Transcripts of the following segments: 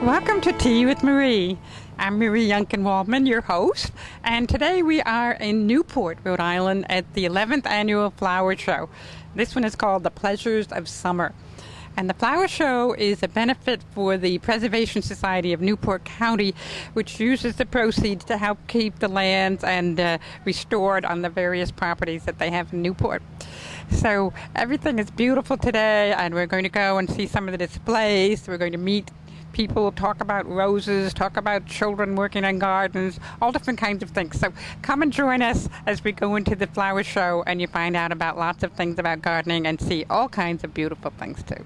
Welcome to Tea with Marie. I'm Marie Yunkin-Waldman, your host, and today we are in Newport, Rhode Island at the 11th Annual Flower Show. This one is called The Pleasures of Summer. And the Flower Show is a benefit for the Preservation Society of Newport County, which uses the proceeds to help keep the lands and restored on the various properties that they have in Newport. So everything is beautiful today, and we're going to go and see some of the displays. We're going to meet people, talk about roses, talk about children working in gardens, all different kinds of things. So come and join us as we go into the flower show and you find out about lots of things about gardening and see all kinds of beautiful things too.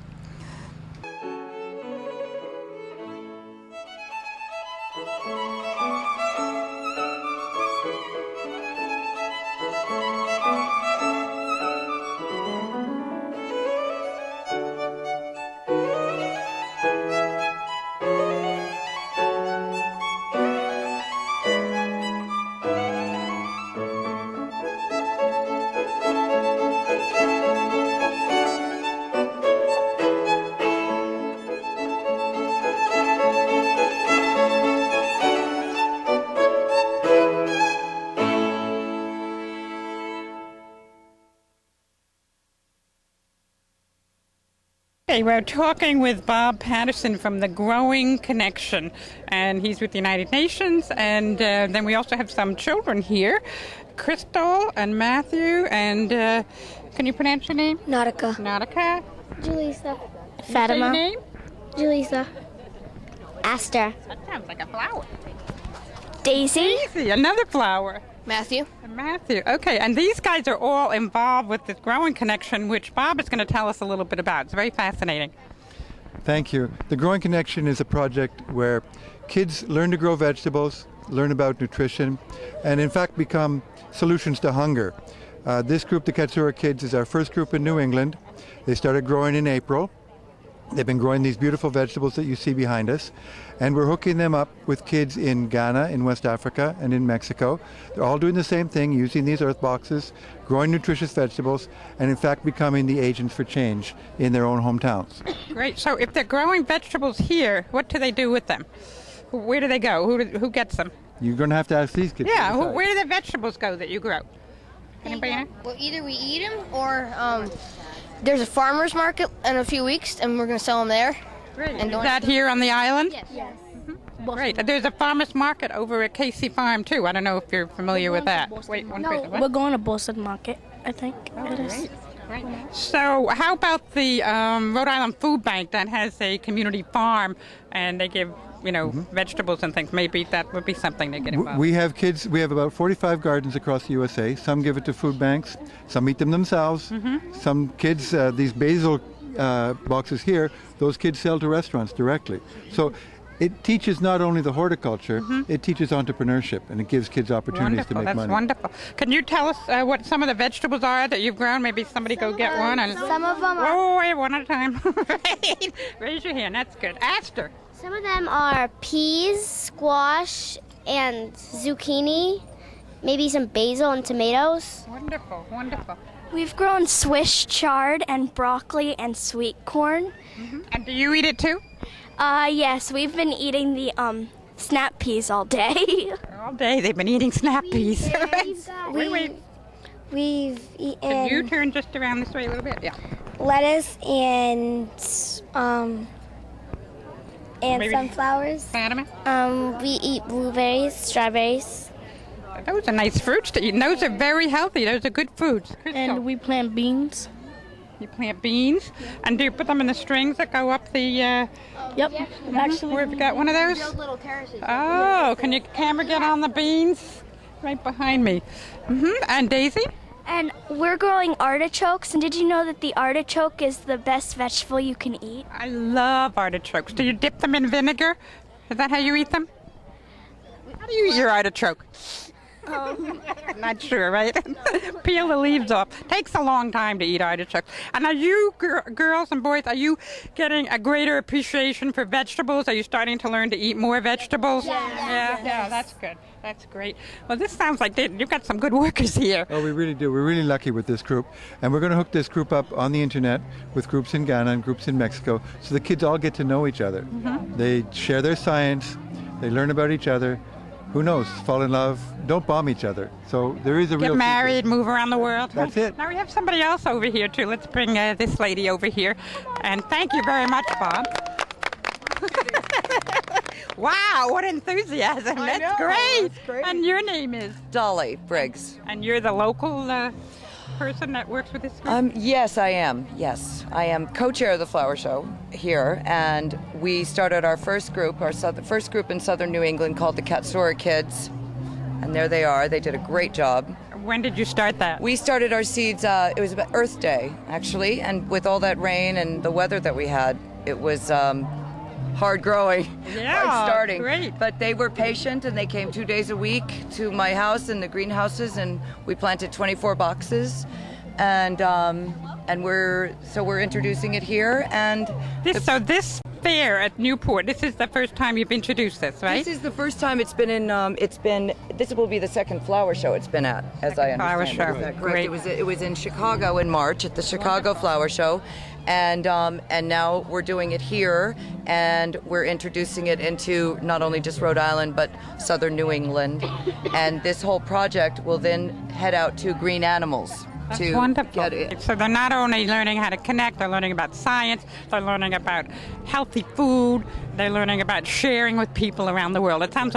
We're talking with Bob Patterson from the Growing Connection, and he's with the United Nations, and then we also have some children here, Crystal and Matthew, and can you pronounce your name? Nautica. Nautica. Julissa. Fatima. Your name? Julissa. Aster. That sounds like a flower. Daisy. Daisy, another flower. Matthew. Matthew. Okay, and these guys are all involved with this Growing Connection, which Bob is going to tell us a little bit about. It's very fascinating. Thank you. The Growing Connection is a project where kids learn to grow vegetables, learn about nutrition, and in fact become solutions to hunger. This group, the Katsura Kids, is our first group in New England. They started growing in April. They've been growing these beautiful vegetables that you see behind us, and we're hooking them up with kids in Ghana, in West Africa, and in Mexico. They're all doing the same thing, using these earth boxes, growing nutritious vegetables, and in fact becoming the agents for change in their own hometowns. Great. So if they're growing vegetables here, what do they do with them? Where do they go? Who gets them? You're going to have to ask these kids. Yeah, where do the vegetables go that you grow? Anybody know? Well, either we eat them or there's a farmer's market in a few weeks, and we're going to sell them there. Great. And is that here on the island? Yes. Mm-hmm. Great. There's a farmer's market over at Casey Farm, too. I don't know if you're familiar with that. Wait, one person. We're going to Boston Market, I think it is. Great. So how about the Rhode Island Food Bank that has a community farm, and they give vegetables and things? Maybe that would be something to get involved. We have kids, we have about 45 gardens across the USA. Some give it to food banks, some eat them themselves. Some kids, these basil boxes here, those kids sell to restaurants directly. So it teaches not only the horticulture, it teaches entrepreneurship, and it gives kids opportunities to make money. That's wonderful. Can you tell us what some of the vegetables are that you've grown? Maybe somebody go get one. And Some of them are... Oh, wait, one at a time. Raise your hand. That's good. Aster. Some of them are peas, squash, and zucchini, maybe some basil and tomatoes. Wonderful, wonderful. We've grown Swiss chard and broccoli and sweet corn. And do you eat it too? Yes, we've been eating the snap peas all day. All day they've been eating snap peas. Wait. We've eaten... Can you turn just around this way a little bit? Yeah. lettuce and sunflowers. Fatima? We eat blueberries, strawberries. Those are nice fruits to eat. And those are very healthy. Those are good foods. Crystal. And we plant beans. You plant beans? And do you put them in the strings that go up the... Yep. Actually, we've got one of those? Build little terraces. Oh, can your camera get on the beans? Right behind me. And Daisy? And we're growing artichokes. And did you know that the artichoke is the best vegetable you can eat? I love artichokes. Do you dip them in vinegar? Is that how you eat them? How do you eat your artichoke? Not sure, right? Peel the leaves off. Takes a long time to eat artichokes. And are you girls and boys, are you getting a greater appreciation for vegetables? Are you starting to learn to eat more vegetables? Yeah, that's good. That's great. Well, this sounds like you've got some good workers here. Oh, we really do. We're really lucky with this group. And we're going to hook this group up on the internet with groups in Ghana and groups in Mexico so the kids all get to know each other. They share their science. They learn about each other. Who knows? Fall in love. Don't bomb each other. So there is a real Get married, move around the world. That's it. Now we have somebody else over here, too. Let's bring this lady over here. And thank you very much, Bob. Wow, what enthusiasm. That's great. And your name is? Dolly Briggs. And you're the local person that works with this group? Yes, I am. Yes, I am co-chair of the flower show here, and we started our first group, first group in southern New England called the Katsura Kids, and there they are. They did a great job. When did you start that? We started our seeds, it was about Earth Day, actually, and with all that rain and the weather that we had, it was hard growing, hard starting. Great. But they were patient, and they came 2 days a week to my house in the greenhouses, and we planted 24 boxes, and we're introducing it here. And this fair at Newport, this is the first time you've introduced this, right? This is the first time it's been in. This will be the second flower show it's been at, as I understand. Flower show. Is that correct? Great. It was in Chicago in March at the Chicago Flower Show. And now we're doing it here, and we're introducing it into not only just Rhode Island, but southern New England. And this whole project will then head out to Green Animals. That's to wonderful. Get it. So they're not only learning how to connect, they're learning about science, they're learning about healthy food, they're learning about sharing with people around the world. It sounds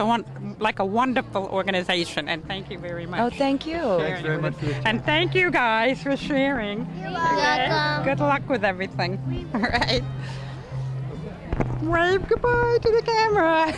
like a wonderful organization, and thank you very much. Oh, thank you. Thanks very much for your time. And thank you guys for sharing. You're welcome. Good luck with everything. All right. Wave goodbye to the camera.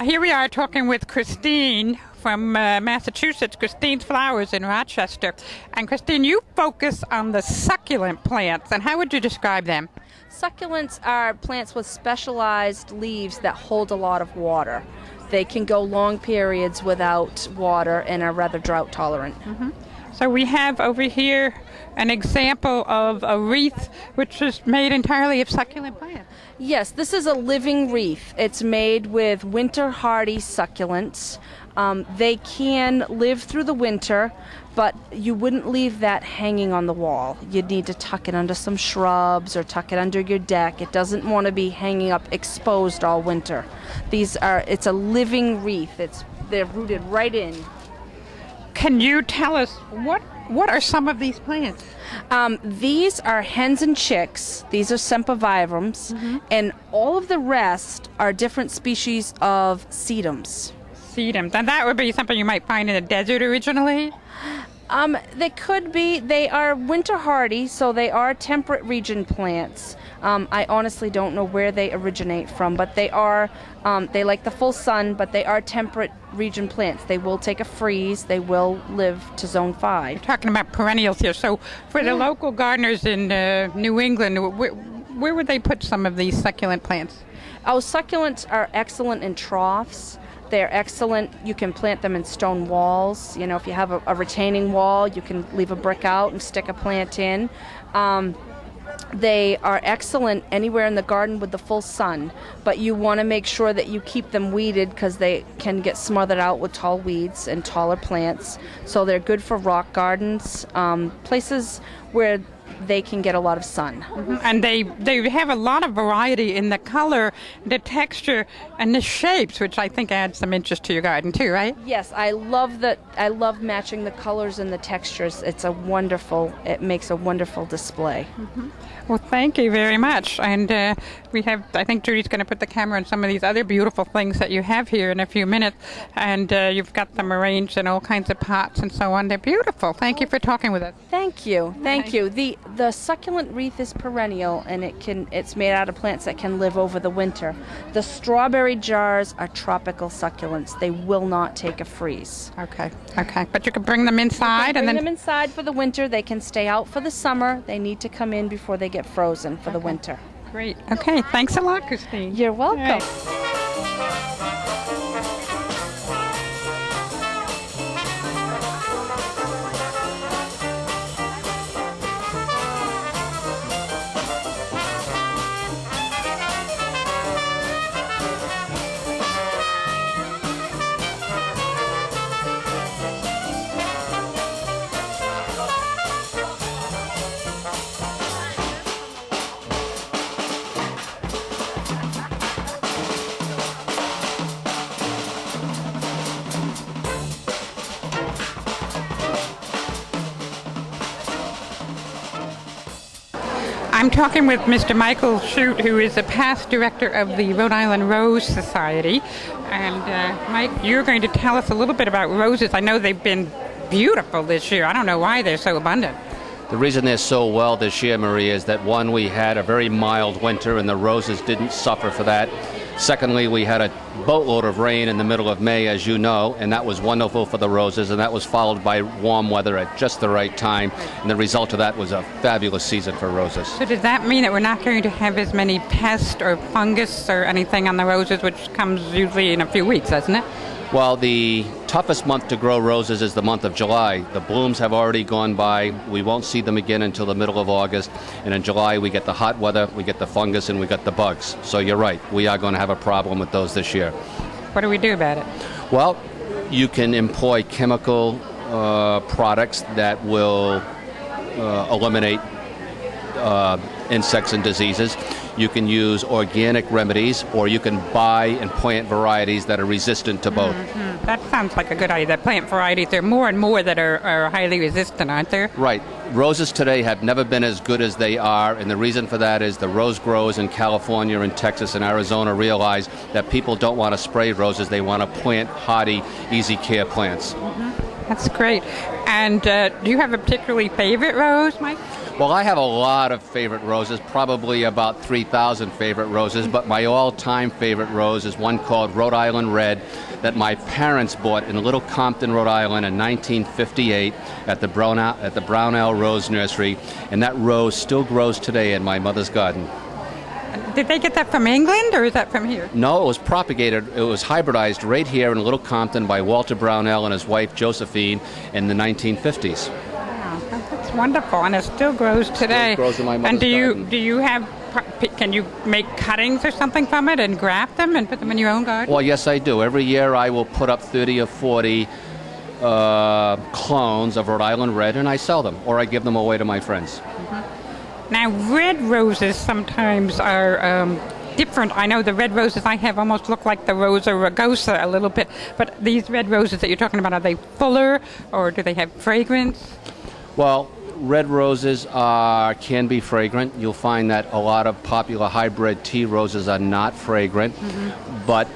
Here we are talking with Christine from Massachusetts, Christine's Flowers in Rochester. And Christine, you focus on the succulent plants, and how would you describe them? Succulents are plants with specialized leaves that hold a lot of water. They can go long periods without water and are rather drought tolerant. So we have over here an example of a wreath which is made entirely of succulent plants. Yes, this is a living wreath. It's made with winter hardy succulents. They can live through the winter, but you wouldn't leave that hanging on the wall. You'd need to tuck it under some shrubs or tuck it under your deck. It doesn't want to be hanging up exposed all winter. It's a living wreath. They're rooted right in. Can you tell us what are some of these plants? These are hens and chicks. These are sempervirums, and all of the rest are different species of sedums. Sedums, and that would be something you might find in the desert originally? They could be. They are winter hardy, so they are temperate region plants. I honestly don't know where they originate from, but they like the full sun, but they are temperate region plants. They will take a freeze. They will live to zone 5. You're talking about perennials here. So for the local gardeners in New England, where would they put some of these succulent plants? Oh, succulents are excellent in troughs. They're excellent. You can plant them in stone walls. You know, if you have a retaining wall, you can leave a brick out and stick a plant in. They are excellent anywhere in the garden with the full sun, but you want to make sure that you keep them weeded because they can get smothered out with tall weeds and taller plants. So they're good for rock gardens, places where they can get a lot of sun. And they have a lot of variety in the color, the texture, and the shapes, which I think adds some interest to your garden too, right? Yes, I love that. I love matching the colors and the textures. It makes a wonderful display. Well, thank you very much. And I think Judy's going to put the camera on some of these other beautiful things that you have here in a few minutes. And you've got them arranged in all kinds of pots and so on. They're beautiful. Thank you for talking with us. Thank you. Thank you. The succulent wreath is perennial, and it's made out of plants that can live over the winter. The strawberry jars are tropical succulents. They will not take a freeze. Okay. But you can bring them inside Bring them inside for the winter. They can stay out for the summer. They need to come in before they get frozen for the winter. Great. Okay. Thanks a lot, Christine. You're welcome. All right. I'm talking with Mr. Michael Shute, who is the past director of the Rhode Island Rose Society. And Mike, you're going to tell us a little bit about roses. I know they've been beautiful this year. I don't know why they're so abundant. The reason they're so well this year, Marie, is that one, we had a very mild winter and the roses didn't suffer for that. Secondly, we had a boatload of rain in the middle of May, as you know, and that was wonderful for the roses, and that was followed by warm weather at just the right time, and the result of that was a fabulous season for roses. So does that mean that we're not going to have as many pests or fungus or anything on the roses, which comes usually in a few weeks, doesn't it? Well, the toughest month to grow roses is the month of July. The blooms have already gone by. We won't see them again until the middle of August. And in July, we get the hot weather, we get the fungus, and we get the bugs. So you're right. We are going to have a problem with those this year. What do we do about it? Well, you can employ chemical products that will eliminate insects and diseases. You can use organic remedies, or you can buy and plant varieties that are resistant to both. Mm-hmm. That sounds like a good idea. That plant varieties, there are more and more that are highly resistant, aren't there? Right. Roses today have never been as good as they are, and the reason for that is the rose growers in California and Texas and Arizona realize that people don't want to spray roses. They want to plant hardy, easy care plants. Mm-hmm. That's great. And do you have a particularly favorite rose, Mike? Well, I have a lot of favorite roses, probably about 3,000 favorite roses, but my all-time favorite rose is one called Rhode Island Red that my parents bought in Little Compton, Rhode Island in 1958 at the Brownell Rose Nursery, and that rose still grows today in my mother's garden. Did they get that from England, or is that from here? No, it was propagated, it was hybridized right here in Little Compton by Walter Brownell and his wife Josephine in the 1950s. Wow, that's wonderful, and it still grows today. Still grows in my mother's and garden. do you have, can you make cuttings or something from it and graft them and put them in your own garden? Well, yes, I do. Every year I will put up 30 or 40 clones of Rhode Island Red, and I sell them, or I give them away to my friends. Mm-hmm. Now, red roses sometimes are different. I know the red roses I have almost look like the Rosa rugosa a little bit, but these red roses that you're talking about, are they fuller, or do they have fragrance? Well, red roses can be fragrant. You'll find that a lot of popular hybrid tea roses are not fragrant, but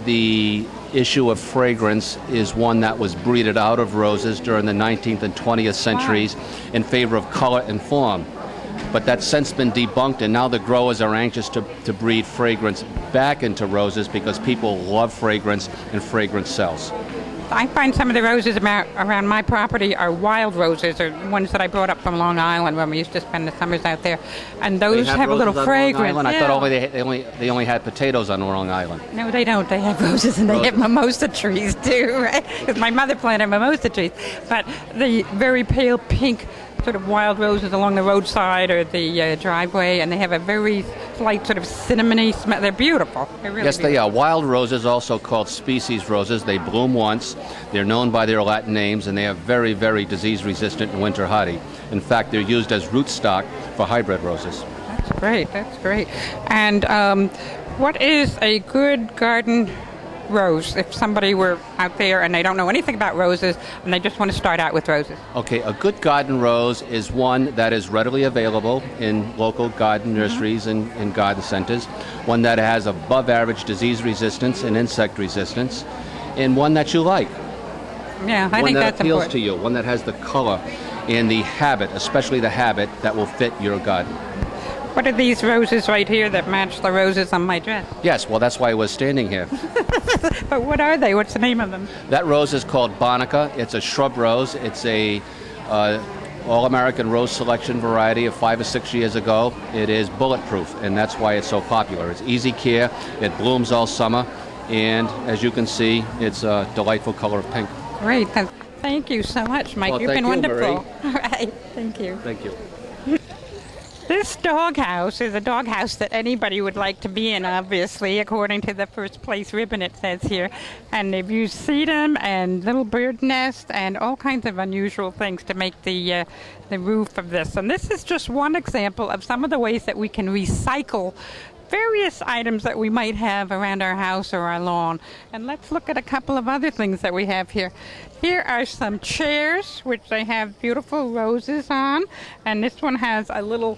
the issue of fragrance is one that was breeded out of roses during the 19th and 20th centuries in favor of color and form. But that's since been debunked, and now the growers are anxious to breed fragrance back into roses because people love fragrance, and fragrance sells. I find some of the roses around my property are wild roses, or ones that I brought up from Long Island when we used to spend the summers out there, and those have a little fragrance. Yeah. I thought they only had potatoes on Long Island. No, they don't. They have roses, and they have mimosa trees too, right? Because my mother planted mimosa trees. But the very pale pink sort of wild roses along the roadside or the driveway, and they have a very slight sort of cinnamony smell. They're beautiful. They're really beautiful. They are. Wild roses, also called species roses, they bloom once. They're known by their Latin names, and they are very, very disease-resistant and winter hardy. In fact, they're used as rootstock for hybrid roses. That's great. That's great. And what is a good garden rose if somebody were out there and they don't know anything about roses and they just want to start out with roses? Okay, a good garden rose is one that is readily available in local garden nurseries and garden centers, one that has above average disease resistance and insect resistance, and one that you like. Yeah, I one think that that's appeals important. to you, one that has the color and the habit, especially the habit, that will fit your garden. What are these roses right here that match the roses on my dress? Yes, well, that's why I was standing here. But what are they? What's the name of them? That rose is called Bonica. It's a shrub rose. It's a all-American rose selection variety of 5 or 6 years ago. It is bulletproof, and that's why it's so popular. It's easy care. It blooms all summer, and as you can see, it's a delightful color of pink. Great. Thank you so much, Mike. Well, You've thank been you, wonderful. Marie. All right. Thank you. Thank you. This doghouse is a doghouse that anybody would like to be in, obviously, according to the first place ribbon it says here. And they've used sedum and little bird nest and all kinds of unusual things to make the roof of this. And this is just one example of some of the ways that we can recycle various items that we might have around our house or our lawn. And let's look at a couple of other things that we have here. Here are some chairs, which they have beautiful roses on. And this one has a little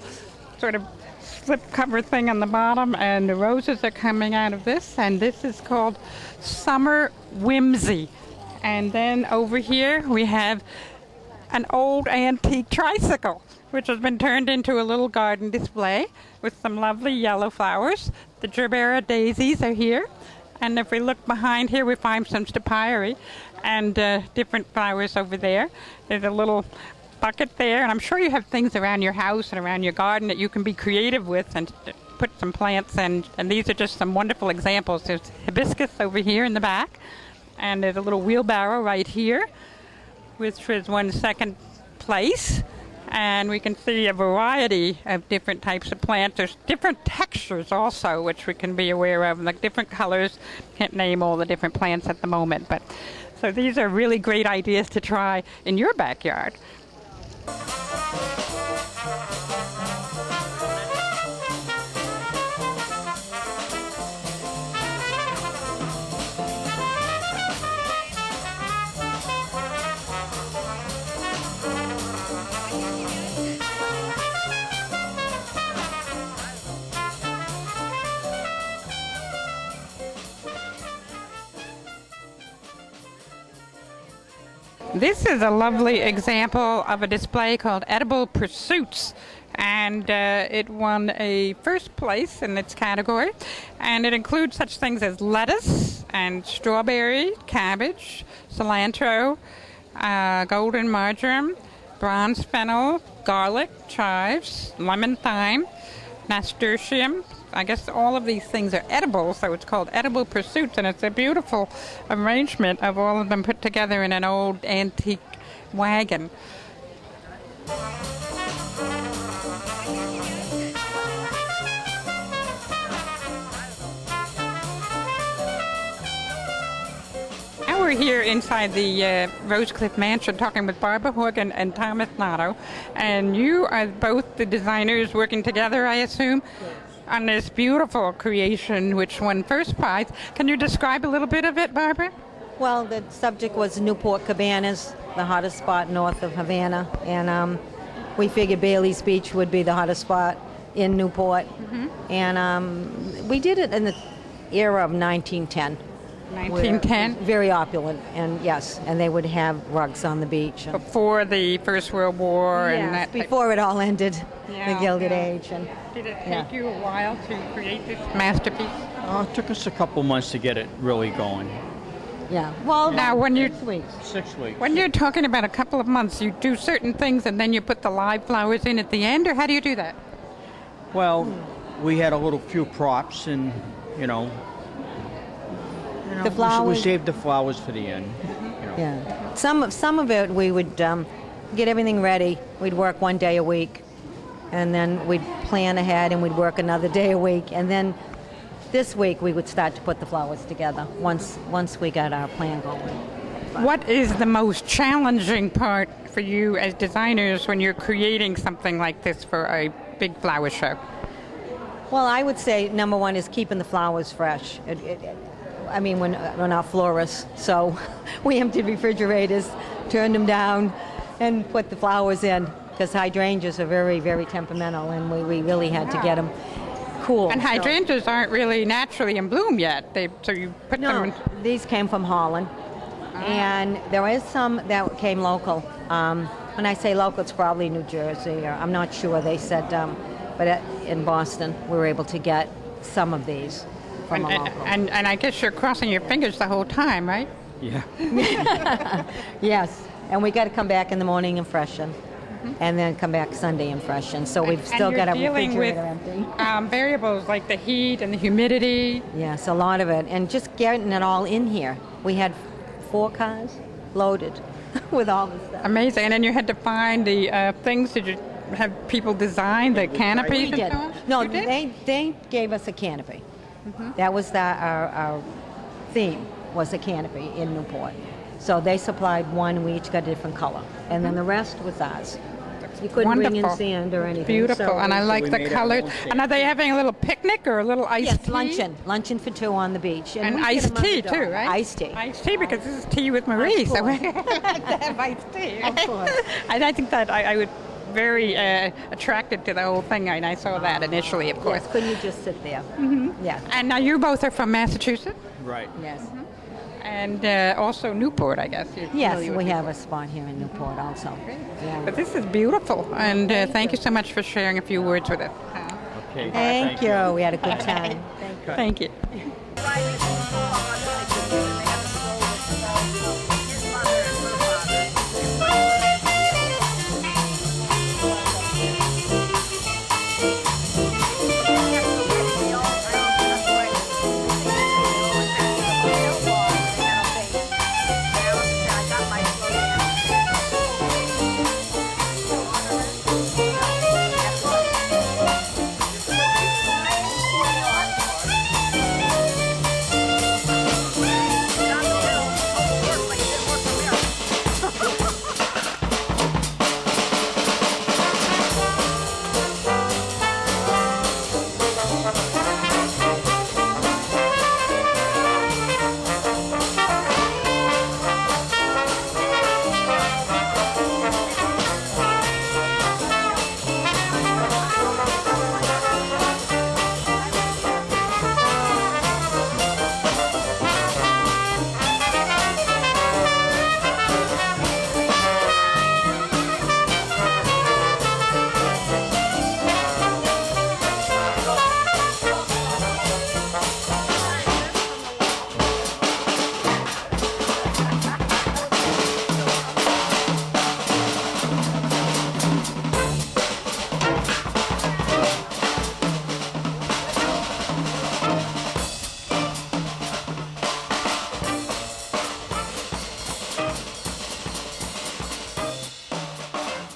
sort of slip cover thing on the bottom, and the roses are coming out of this. And this is called Summer Whimsy. And then over here we have an old antique tricycle, which has been turned into a little garden display with some lovely yellow flowers. The gerbera daisies are here. And if we look behind here, we find some stopyri and different flowers over there. There's a little bucket there, and I'm sure you have things around your house and around your garden that you can be creative with and put some plants in. And these are just some wonderful examples. There's hibiscus over here in the back, and there's a little wheelbarrow right here, which is one second place. And we can see a variety of different types of plants. There's different textures also, which we can be aware of, like different colors. Can't name all the different plants at the moment, but so these are really great ideas to try in your backyard. This is a lovely example of a display called Edible Pursuits, and it won a first place in its category, and it includes such things as lettuce and strawberry, cabbage, cilantro, golden marjoram, bronze fennel, garlic, chives, lemon thyme, nasturtium. I guess all of these things are edible, so it's called Edible Pursuits, and it's a beautiful arrangement of all of them put together in an old antique wagon. Now we're here inside the Rosecliff Mansion talking with Barbara Horgan and Thomas Nato, and you are both the designers working together, I assume, on this beautiful creation which won first prize. Can you describe a little bit of it, Barbara? Well, the subject was Newport Cabanas, the hottest spot north of Havana, and we figured Bailey's Beach would be the hottest spot in Newport. And we did it in the era of 1910. 1910? Very opulent, and yes, and they would have rugs on the beach. And Before the First World War and that. before it all ended, Yeah, the Gilded yeah. Age. And Did it take you a while to create this masterpiece? It took us a couple months to get it really going. yeah, well, Now, when you 6 weeks. 6 weeks. when you're talking about a couple of months, you do certain things and then you put the live flowers in at the end, or how do you do that? Well, we had a little few props, and The flowers. we saved the flowers for the end. Yeah, some of it we would get everything ready. We'd work 1 day a week, and then we'd plan ahead, and we'd work another day a week, and then this week we would start to put the flowers together once we got our plan going. What is the most challenging part for you as designers when you're creating something like this for a big flower show? Well, I would say number one is keeping the flowers fresh. I mean, we're not florists, so we emptied refrigerators, turned them down, and put the flowers in, because hydrangeas are very, very temperamental, and we really had to get them cool. And hydrangeas aren't really naturally in bloom yet. So you put them in. These came from Holland, and there is some that came local. When I say local, it's probably New Jersey, or I'm not sure. They said, but in Boston, we were able to get some of these from a local. And I guess you're crossing your fingers the whole time, right? Yeah. Yes, and we got to come back in the morning and freshen, and then come back Sunday and freshen. So we've still got our refrigerator empty. Variables like the heat and the humidity. Yes, a lot of it, and just getting it all in here. We had 4 cars loaded with all this stuff. Amazing. And then you had to find the things. Did you have people design the canopies? We did. And so on? No, You did? they gave us a canopy. That was our theme, was a canopy in Newport. So they supplied one, and we each got a different color. And then the rest was ours. You couldn't bring in Wonderful. sand or anything. Beautiful. So And I like we the made our colors. own And are they having a little picnic or a little iced tea? Yes, luncheon for 2 on the beach. And we iced get 'em on tea the too, dog. right? Iced tea. Iced tea, because this is tea with Marie. So we course. have to have iced tea. Of course. And I think that I was very attracted to the whole thing, and I saw that initially, of course. Yes, couldn't you just sit there? Yeah. And now you both are from Massachusetts, Right. Yes. and also Newport, I guess. You're Yes, familiar we with have Newport. a spot here in Newport also. Yeah. But this is beautiful, and thank you so much for sharing a few words with us. Okay. Thank you. We had a good time. Thank you.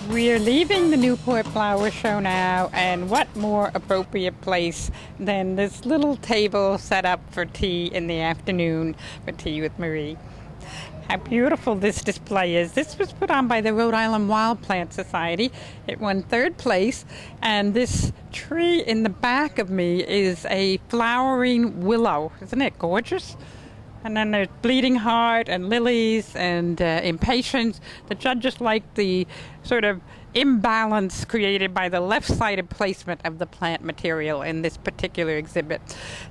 We're leaving the Newport Flower Show now, and what more appropriate place than this little table set up for tea in the afternoon, for tea with Marie. How beautiful this display is. This was put on by the Rhode Island Wild Plant Society. It won 3rd place, and this tree in the back of me is a flowering willow. Isn't it gorgeous? And then there's bleeding heart and lilies and impatiens. The judges liked the sort of imbalance created by the left-sided placement of the plant material in this particular exhibit.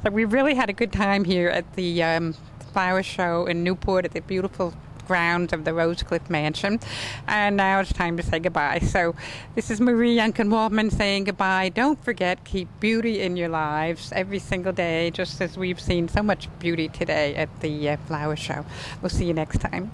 So we really had a good time here at the flower show in Newport at the beautiful grounds of the Rosecliff Mansion. And now it's time to say goodbye. So this is Marie Youngkin-Waldman saying goodbye. Don't forget, keep beauty in your lives every single day, just as we've seen so much beauty today at the flower show. We'll see you next time.